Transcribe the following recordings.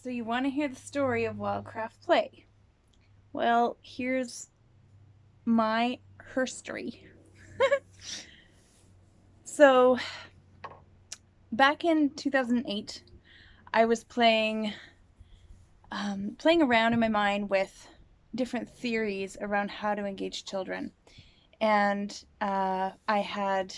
So you want to hear the story of Wildcraft Play? Well, here's my herstory. So back in 2008, I was playing around in my mind with different theories around how to engage children, and I had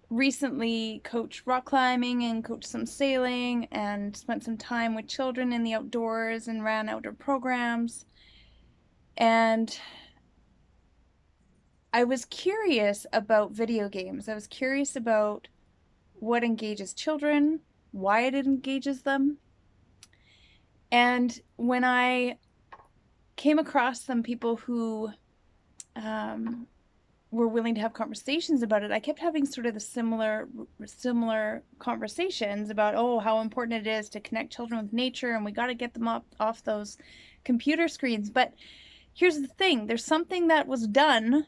recently coached rock climbing and coached some sailing and spent some time with children in the outdoors and ran outdoor programs. And I was curious about video games. I was curious about what engages children, why it engages them. And when I came across some people who were willing to have conversations about it, I kept having sort of the similar conversations about, oh, how important it is to connect children with nature, and we got to get them off those computer screens. But here's the thing, there's something that was done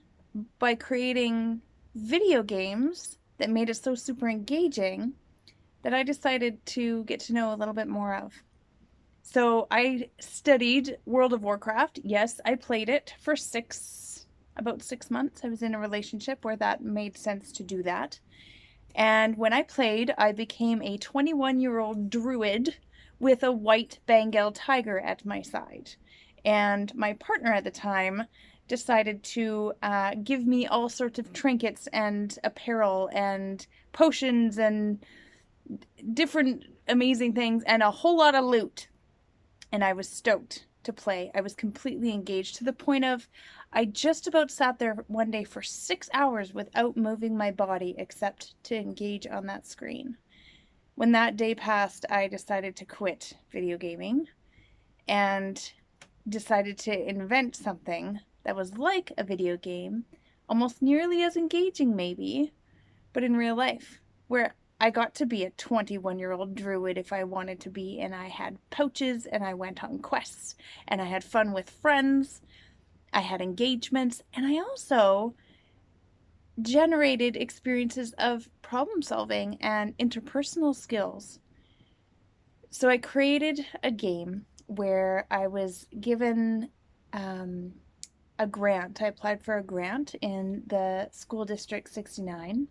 by creating video games that made it so super engaging that I decided to get to know a little bit more of. So I studied World of Warcraft. Yes, I played it for about 6 months. I was in a relationship where that made sense to do that. And when I played, I became a 21-year-old druid with a white Bengal tiger at my side. And my partner at the time decided to give me all sorts of trinkets and apparel and potions and different amazing things and a whole lot of loot. And I was stoked to play. I was completely engaged to the point of I just about sat there one day for 6 hours without moving my body except to engage on that screen. When that day passed, I decided to quit video gaming and decided to invent something that was like a video game, almost nearly as engaging maybe, but in real life, where I got to be a 21-year-old druid if I wanted to be, and I had pouches, and I went on quests, and I had fun with friends, I had engagements, and I also generated experiences of problem solving and interpersonal skills. So I created a game where I was given a grant. I applied for a grant in the School District 69,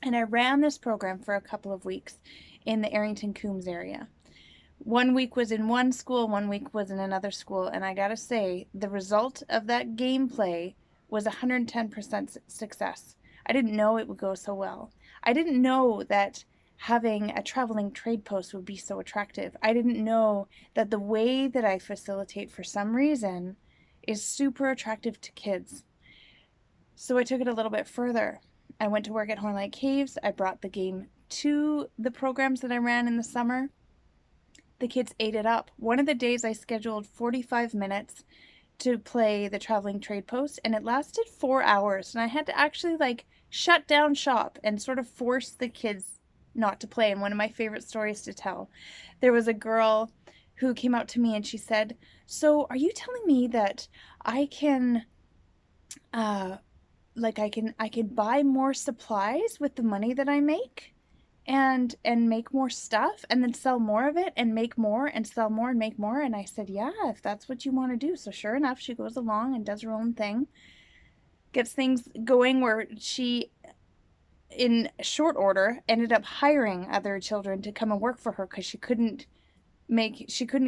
and I ran this program for a couple of weeks in the Arrington Coombs area. 1 week was in one school, 1 week was in another school, and I gotta say, the result of that gameplay was 110% success. I didn't know it would go so well. I didn't know that having a traveling trade post would be so attractive. I didn't know that the way that I facilitate for some reason is super attractive to kids. So I took it a little bit further. I went to work at Hornlight Caves. I brought the game to the programs that I ran in the summer. The kids ate it up. One of the days I scheduled 45 minutes to play the traveling trade post, and it lasted 4 hours, and I had to actually shut down shop and sort of force the kids not to play. And one of my favorite stories to tell, there was a girl who came out to me and she said, so are you telling me that I can I can buy more supplies with the money that I make and make more stuff and then sell more of it and make more and sell more and make more? And I said, yeah, if that's what you want to do. So sure enough, she goes along and does her own thing, gets things going where she, in short order, ended up hiring other children to come and work for her because she couldn't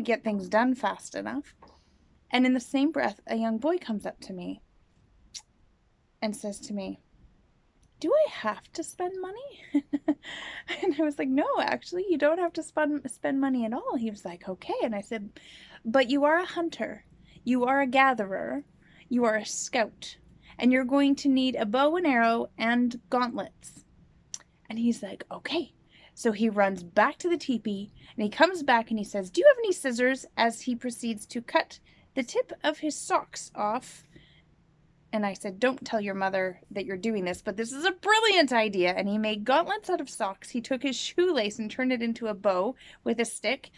get things done fast enough. And in the same breath, a young boy comes up to me and says to me, do I have to spend money? And I was like, no, actually, you don't have to spend money at all. He was like, okay. And I said, but you are a hunter, you are a gatherer, you are a scout, and you're going to need a bow and arrow and gauntlets. And he's like, okay. So he runs back to the teepee, and he comes back and he says, do you have any scissors? As he proceeds to cut the tip of his socks off. And I said, don't tell your mother that you're doing this, but this is a brilliant idea. And he made gauntlets out of socks. He took his shoelace and turned it into a bow with a stick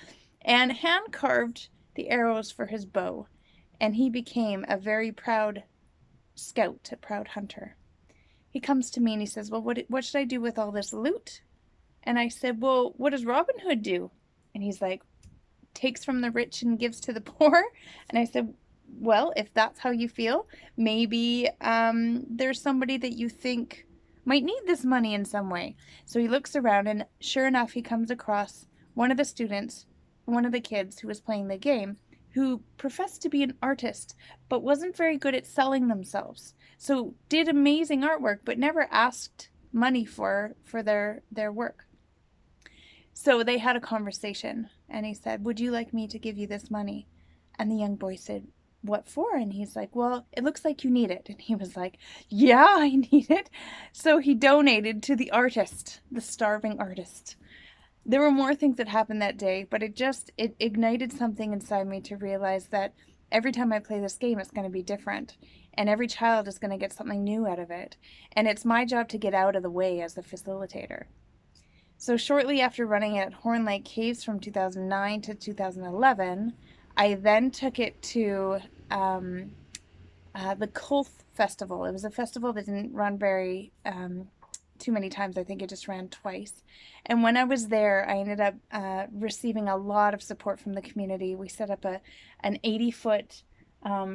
and hand carved the arrows for his bow. And he became a very proud scout, a proud hunter. He comes to me and he says, well, what should I do with all this loot? And I said, well, what does Robin Hood do? And he's like, takes from the rich and gives to the poor. And I said, well, if that's how you feel, maybe there's somebody that you think might need this money in some way. So he looks around, and sure enough, he comes across one of the students, one of the kids who was playing the game, who professed to be an artist, but wasn't very good at selling themselves. So did amazing artwork, but never asked money for their work. So they had a conversation, and he said, would you like me to give you this money? And the young boy said, what for? And he's like, well, it looks like you need it. And he was like, yeah, I need it. So he donated to the artist, the starving artist. There were more things that happened that day, but it ignited something inside me to realize that every time I play this game, it's going to be different. And every child is going to get something new out of it. And it's my job to get out of the way as the facilitator. So shortly after running at Horn Lake Caves from 2009 to 2011, I then took it to the Kolth Festival. It was a festival that didn't run very too many times. I think it just ran twice. And when I was there, I ended up receiving a lot of support from the community. We set up an 80-foot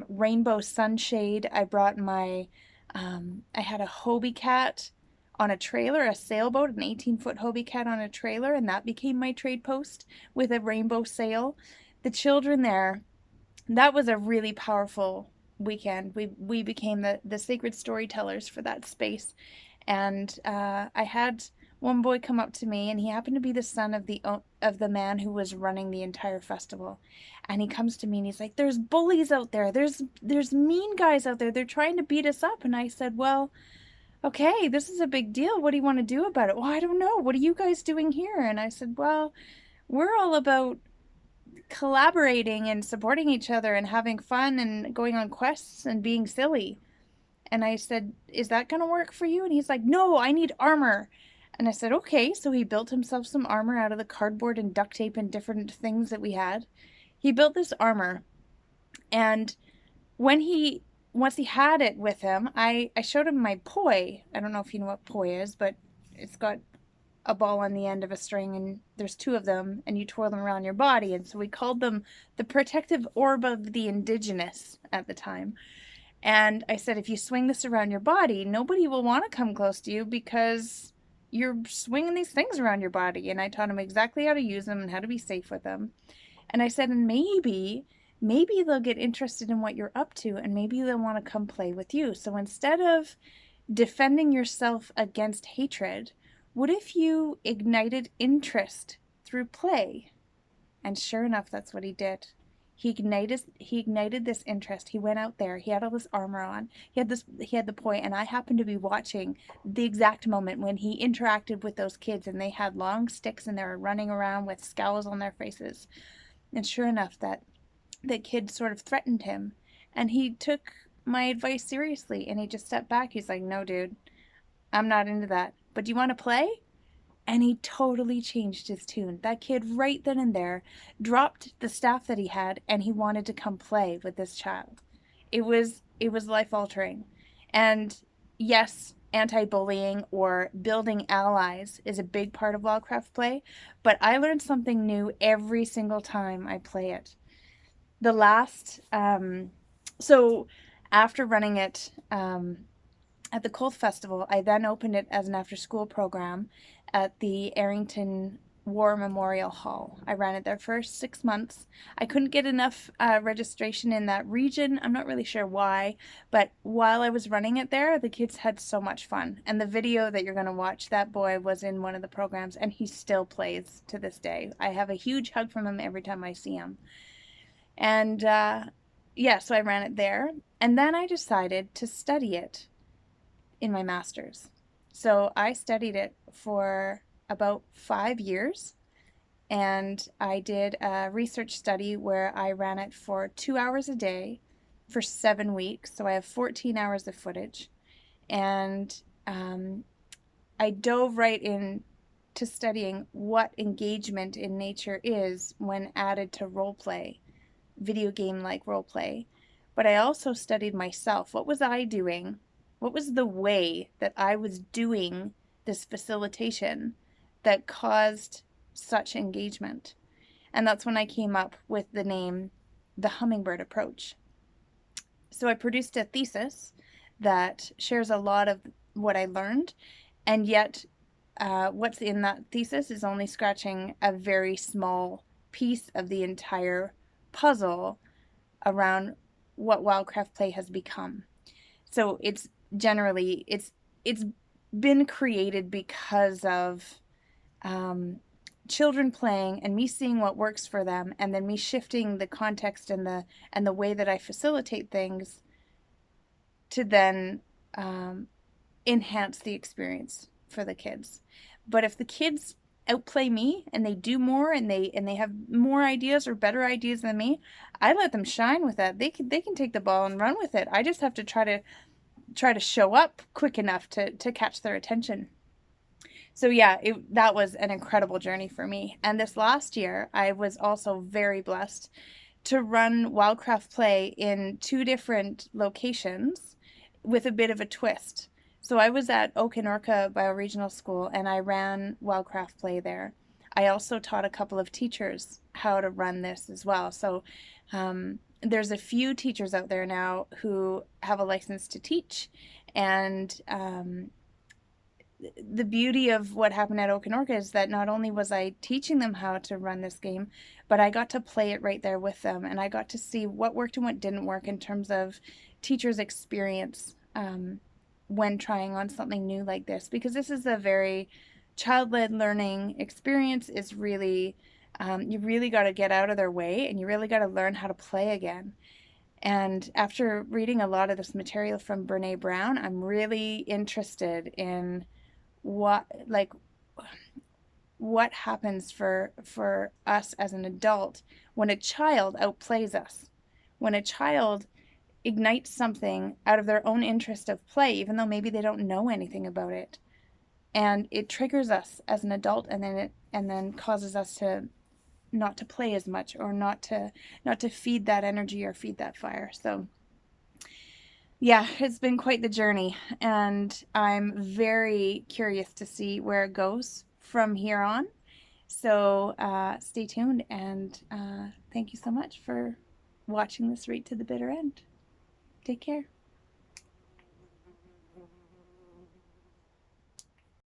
rainbow sunshade. I brought I had a Hobie cat on a trailer, a sailboat, an 18-foot Hobie cat on a trailer, and that became my trade post with a rainbow sail. The children there, that was a really powerful weekend. We became the sacred storytellers for that space. And I had one boy come up to me, and he happened to be the son of the man who was running the entire festival. And he comes to me and he's like, there's bullies out there. There's mean guys out there. They're trying to beat us up. And I said, well, okay, this is a big deal. What do you want to do about it? Well, I don't know. What are you guys doing here? And I said, well, we're all about collaborating and supporting each other and having fun and going on quests and being silly. And I said, is that going to work for you? And he's like, no, I need armor. And I said, okay. So he built himself some armor out of the cardboard and duct tape and different things that we had. He built this armor. And once he had it with him, I showed him my poi. I don't know if you know what poi is, but it's got a ball on the end of a string, and there's two of them, and you twirl them around your body. And so we called them the protective orb of the indigenous at the time. And I said, if you swing this around your body, nobody will want to come close to you because you're swinging these things around your body. And I taught him exactly how to use them and how to be safe with them. And I said, and maybe they'll get interested in what you're up to, and maybe they'll want to come play with you. So instead of defending yourself against hatred, what if you ignited interest through play? And sure enough, that's what he did. He ignited this interest. He went out there. He had all this armor on. He had the poi, and I happened to be watching the exact moment when he interacted with those kids, and they had long sticks and they were running around with scowls on their faces. And sure enough, that kid sort of threatened him, and he took my advice seriously, and he just stepped back. He's like, no, dude, I'm not into that. But do you want to play? And he totally changed his tune. That kid right then and there dropped the staff that he had, and he wanted to come play with this child. It was life-altering. And yes, anti-bullying or building allies is a big part of Wildcraft play, but I learned something new every single time I play it. The last, so after running it at the Kolth Festival, I then opened it as an after-school program at the Arrington War Memorial Hall. I ran it there for 6 months. I couldn't get enough registration in that region. I'm not really sure why, but while I was running it there, the kids had so much fun. And the video that you're going to watch, that boy was in one of the programs, and he still plays to this day. I have a huge hug from him every time I see him. And yeah, so I ran it there. And then I decided to study it in my master's. So I studied it for about 5 years, and I did a research study where I ran it for 2 hours a day for 7 weeks. So I have 14 hours of footage, and I dove right into studying what engagement in nature is when added to role play, video game like role play. But I also studied myself. What was I doing? What was the way that I was doing this facilitation that caused such engagement? And that's when I came up with the name, the Hummingbird Approach. So I produced a thesis that shares a lot of what I learned, and yet what's in that thesis is only scratching a very small piece of the entire puzzle around what wildcraft play has become. So it's generally it's been created because of children playing and me seeing what works for them, and then me shifting the context and the way that I facilitate things to then enhance the experience for the kids. But if the kids outplay me and they do more and they have more ideas or better ideas than me, I let them shine with that. They can take the ball and run with it. I just have to try to show up quick enough to catch their attention. So yeah, that was an incredible journey for me. And this last year, I was also very blessed to run Wildcraft Play in 2 different locations with a bit of a twist. So I was at Okanorka Bioregional School and I ran Wildcraft Play there. I also taught a couple of teachers how to run this as well. So there's a few teachers out there now who have a license to teach, and the beauty of what happened at Okanorka is that not only was I teaching them how to run this game, but I got to play it right there with them, and I got to see what worked and what didn't work in terms of teachers' experience when trying on something new like this, because this is a very child-led learning experience. Is really you really got to get out of their way, and you really got to learn how to play again. And after reading a lot of this material from Brene Brown, I'm really interested in what happens for us as an adult when a child outplays us, when a child ignites something out of their own interest of play, even though maybe they don't know anything about it, and it triggers us as an adult, and then causes us to not to play as much, or not to feed that energy or feed that fire. So yeah, it's been quite the journey, and I'm very curious to see where it goes from here on. So stay tuned, and thank you so much for watching this right to the bitter end. Take care.